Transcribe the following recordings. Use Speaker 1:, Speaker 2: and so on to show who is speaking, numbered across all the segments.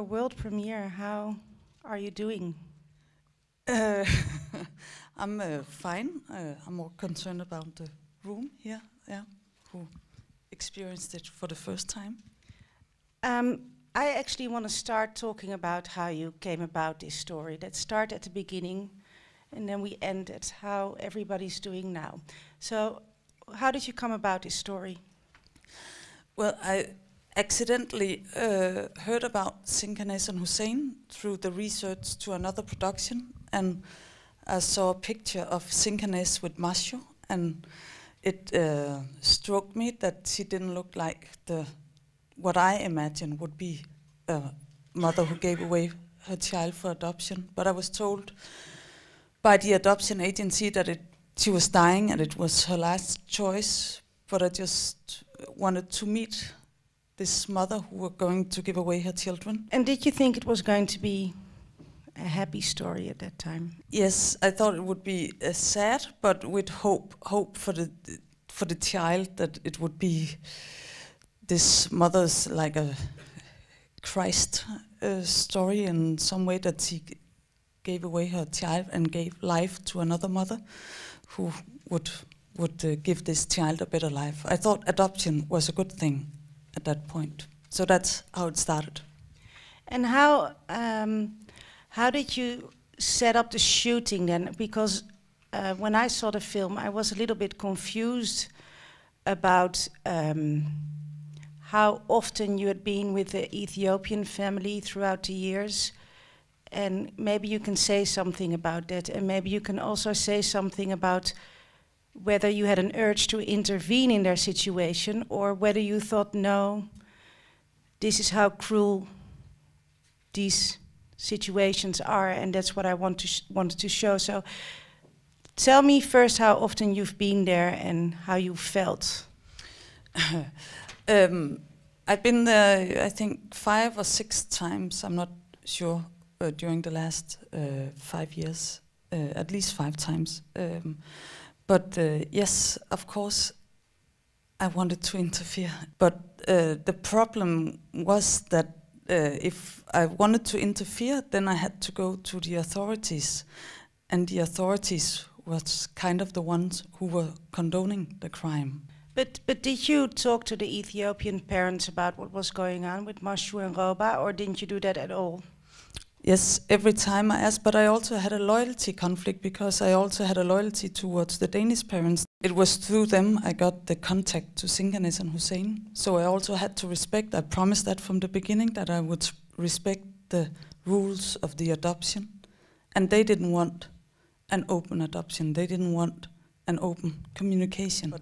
Speaker 1: your world premiere. How are you doing?
Speaker 2: I'm fine. I'm more concerned about the room here, who experienced it for the first time.
Speaker 1: I actually want to start talking about how you came about this story. Let's start at the beginning, and then we end at how everybody's doing now. So, how did you come about this story?
Speaker 2: Well, I accidentally heard about Sinkaness and Hussein through the research to another production, and I saw a picture of Sinkaness with Masho, and it struck me that she didn't look like what I imagined would be a mother who gave away her child for adoption. But I was told by the adoption agency that she was dying and it was her last choice, but I just wanted to meet this mother who were going to give away her children.
Speaker 1: And did you think it was going to be a happy story at that time?
Speaker 2: Yes, I thought it would be sad, but with hope for the child, that it would be this mother's like a Christ story in some way, that she gave away her child and gave life to another mother who would give this child a better life. I thought adoption was a good thing at that point. So that's how it started.
Speaker 1: And how did you set up the shooting then? Because when I saw the film, I was a little bit confused about how often you had been with the Ethiopian family throughout the years. And maybe you can say something about that, and maybe you can also say something about whether you had an urge to intervene in their situation, or whether you thought, no, this is how cruel these situations are, and that's what I wanted to show. So tell me first how often you've been there and how you felt.
Speaker 2: I've been there, I think, 5 or 6 times, I'm not sure, during the last 5 years, at least 5 times. But yes, of course, I wanted to interfere. But the problem was that if I wanted to interfere, then I had to go to the authorities. And the authorities was kind of the ones who were condoning the crime.
Speaker 1: But did you talk to the Ethiopian parents about what was going on with Mashu and Roba, or didn't you do that at all?
Speaker 2: Yes, every time I asked, but I also had a loyalty conflict, because I also had a loyalty towards the Danish parents. It was through them I got the contact to Sinkaness and Hussein, so I also had to respect. I promised that from the beginning, that I would respect the rules of the adoption. And they didn't want an open adoption, they didn't want an open communication. But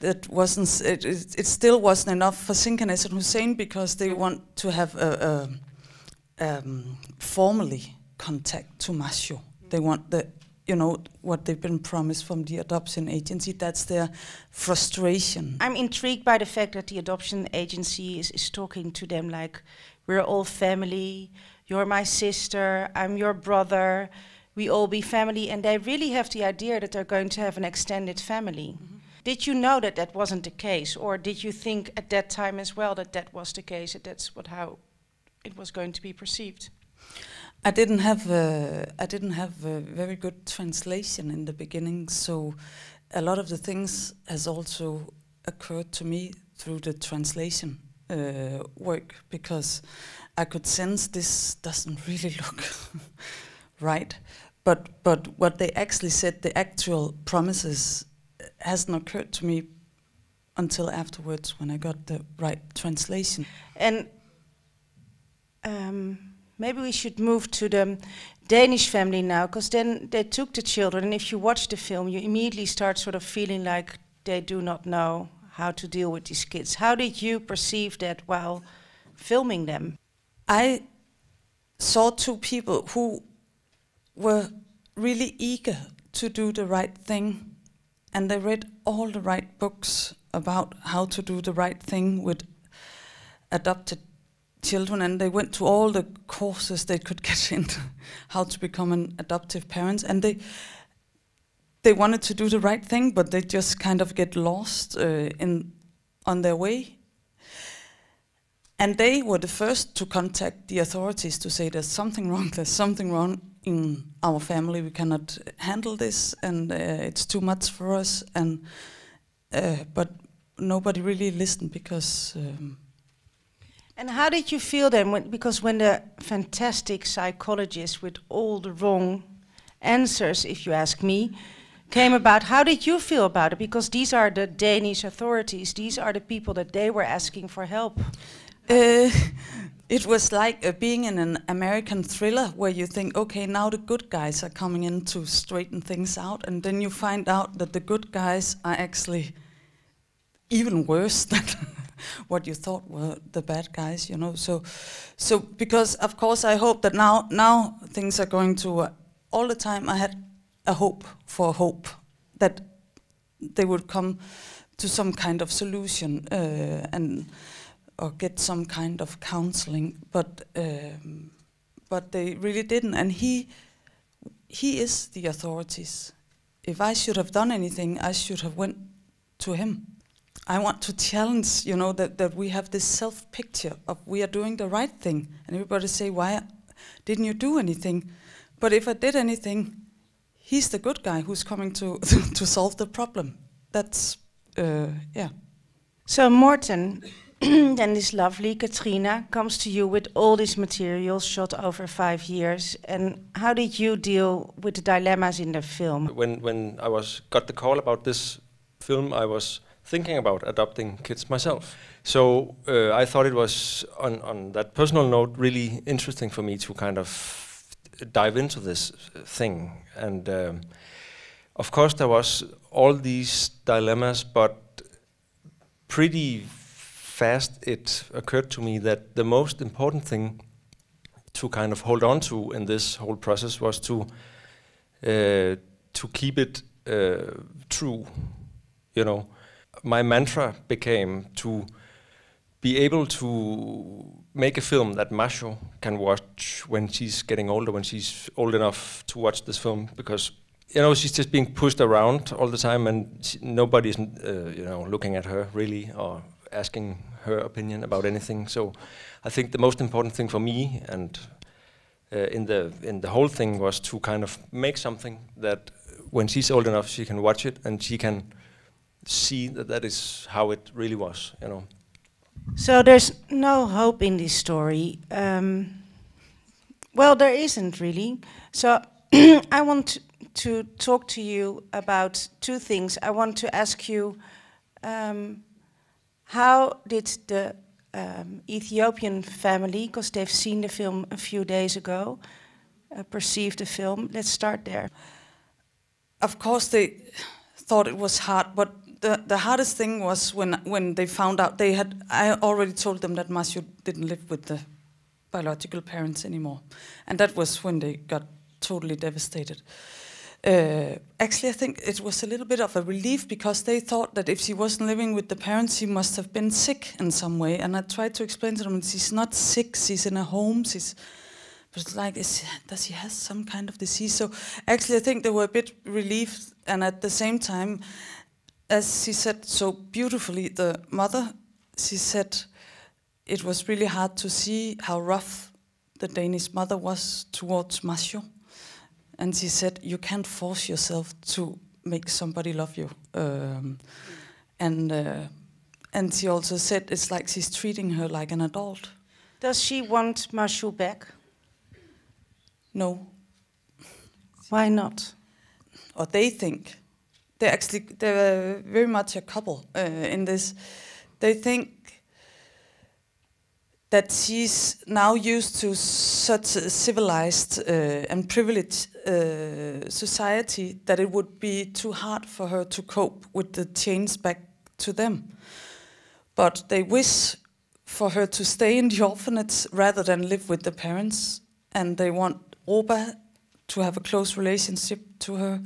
Speaker 2: that wasn't, it still wasn't enough for Sinkaness and Hussein, because they want to have a formally contact to Masho. They want what they've been promised from the adoption agency. That's their frustration.
Speaker 1: I'm intrigued by the fact that the adoption agency is talking to them like, we're all family, you're my sister, I'm your brother, we all be family, and they really have the idea that they're going to have an extended family. Mm-hmm. Did you know that that wasn't the case, or did you think at that time as well that that was the case, that that's how it was going to be perceived?
Speaker 2: I didn't have a very good translation in the beginning, so a lot of the things has also occurred to me through the translation work, because I could sense this doesn't really look right. But what they actually said, the actual promises, hasn't occurred to me until afterwards, when I got the right translation.
Speaker 1: And maybe we should move to the Danish family now, because then they took the children, and if you watch the film, you immediately start sort of feeling like they do not know how to deal with these kids. How did you perceive that while filming them?
Speaker 2: I saw 2 people who were really eager to do the right thing, and they read all the right books about how to do the right thing with adopted children, and they went to all the courses they could get into how to become an adoptive parent, and they wanted to do the right thing, but they just kind of get lost on their way. And they were the first to contact the authorities to say there's something wrong in our family, we cannot handle this, and it's too much for us. And but nobody really listened because...
Speaker 1: And how did you feel then, because when the fantastic psychologist with all the wrong answers, if you ask me, came about, how did you feel about it? Because these are the Danish authorities, these are the people that they were asking for help.
Speaker 2: It was like being in an American thriller where you think, okay, now the good guys are coming in to straighten things out, and then you find out that the good guys are actually even worse than what you thought were the bad guys, you know. So because of course I hope that now things are going to. All the time I had a hope that they would come to some kind of solution or get some kind of counseling, but they really didn't. And he is the authorities. If I should have done anything, I should have went to him. I want to challenge, you know, that we have this self-picture of we are doing the right thing, and everybody say, why didn't you do anything? But if I did anything, he's the good guy who's coming to solve the problem. That's, yeah.
Speaker 1: So Morten, then this lovely Katrine comes to you with all these materials shot over 5 years. And how did you deal with the dilemmas in the film?
Speaker 3: When I got the call about this film, I was thinking about adopting kids myself. So I thought it was, on that personal note, really interesting for me to kind of dive into this thing. And of course there was all these dilemmas, but pretty fast it occurred to me that the most important thing to kind of hold on to in this whole process was to keep it true, you know. My mantra became to be able to make a film that Masho can watch when she's getting older, when she's old enough to watch this film, because, you know, she's just being pushed around all the time, and nobody's, you know, looking at her really or asking her opinion about anything. So I think the most important thing for me and in the whole thing was to kind of make something that when she's old enough she can watch it and she can see that that is how it really was, you know.
Speaker 1: So there's no hope in this story. Well, there isn't really. So I want to talk to you about two things. I want to ask you, how did the Ethiopian family, because they've seen the film a few days ago, perceive the film? Let's start there.
Speaker 2: Of course they thought it was hard, but the hardest thing was when they found out I already told them that Masho didn't live with the biological parents anymore. And that was when they got totally devastated. Actually, I think it was a little bit of a relief, because they thought that if she wasn't living with the parents, she must have been sick in some way. And I tried to explain to them, she's not sick, she's in a home, but it's like, does she have some kind of disease? So actually, I think they were a bit relieved, and at the same time, as she said so beautifully, the mother, she said it was really hard to see how rough the Danish mother was towards Masho. And she said, you can't force yourself to make somebody love you. And she also said it's like she's treating her like an adult.
Speaker 1: Does she want Masho back?
Speaker 2: No.
Speaker 1: Why not?
Speaker 2: Or they think. They're very much a couple in this. They think that she's now used to such a civilized and privileged society that it would be too hard for her to cope with the change back to them. But they wish for her to stay in the orphanage rather than live with the parents, and they want Oba to have a close relationship to her,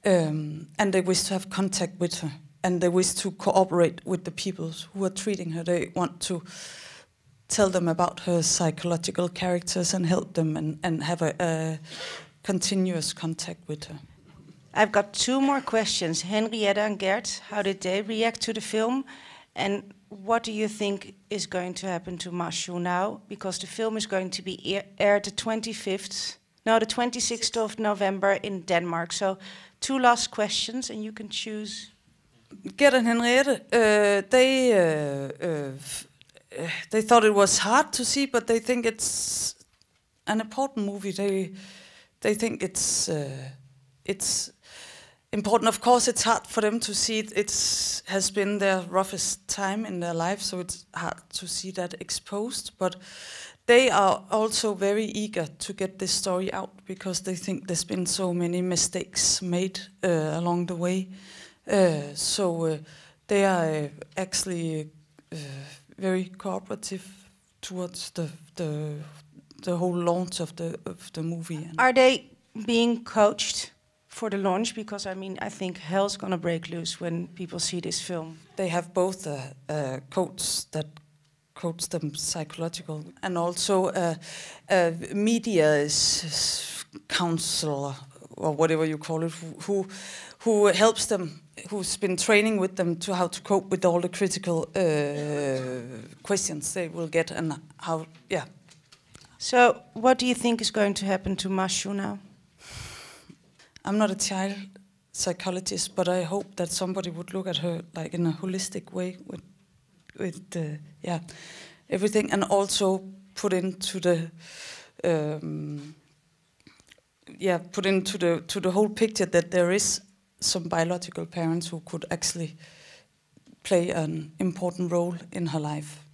Speaker 2: and they wish to have contact with her, and they wish to cooperate with the people who are treating her. They want to tell them about her psychological characters and help them and have a continuous contact with her.
Speaker 1: I've got two more questions. Henriette and Gert, how did they react to the film? And what do you think is going to happen to Mashu now? Because the film is going to be aired the 26th of November in Denmark. So 2 last questions, and you can choose.
Speaker 2: Gert and Henriette, they thought it was hard to see, but they think it's an important movie. They think it's important. Of course, it's hard for them to see it. It has been their roughest time in their life, so it's hard to see that exposed. But they are also very eager to get this story out because they think there's been so many mistakes made along the way. So they are actually very cooperative towards the whole launch of the movie.
Speaker 1: Are they being coached for the launch? Because I mean, I think hell's gonna break loose when people see this film.
Speaker 2: They have both a coach that coach them psychological and also a media counselor or whatever you call it, who helps them, who's been training with them to how to cope with all the critical questions they will get and how, yeah.
Speaker 1: So what do you think is going to happen to Mashu now?
Speaker 2: I'm not a child psychologist, but I hope that somebody would look at her like in a holistic way with everything, and also put into the to the whole picture that there is some biological parents who could actually play an important role in her life.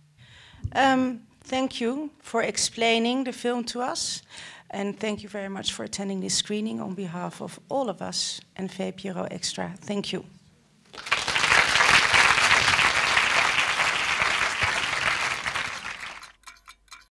Speaker 1: Thank you for explaining the film to us, and thank you very much for attending this screening on behalf of all of us and VPRO Extra. Thank you.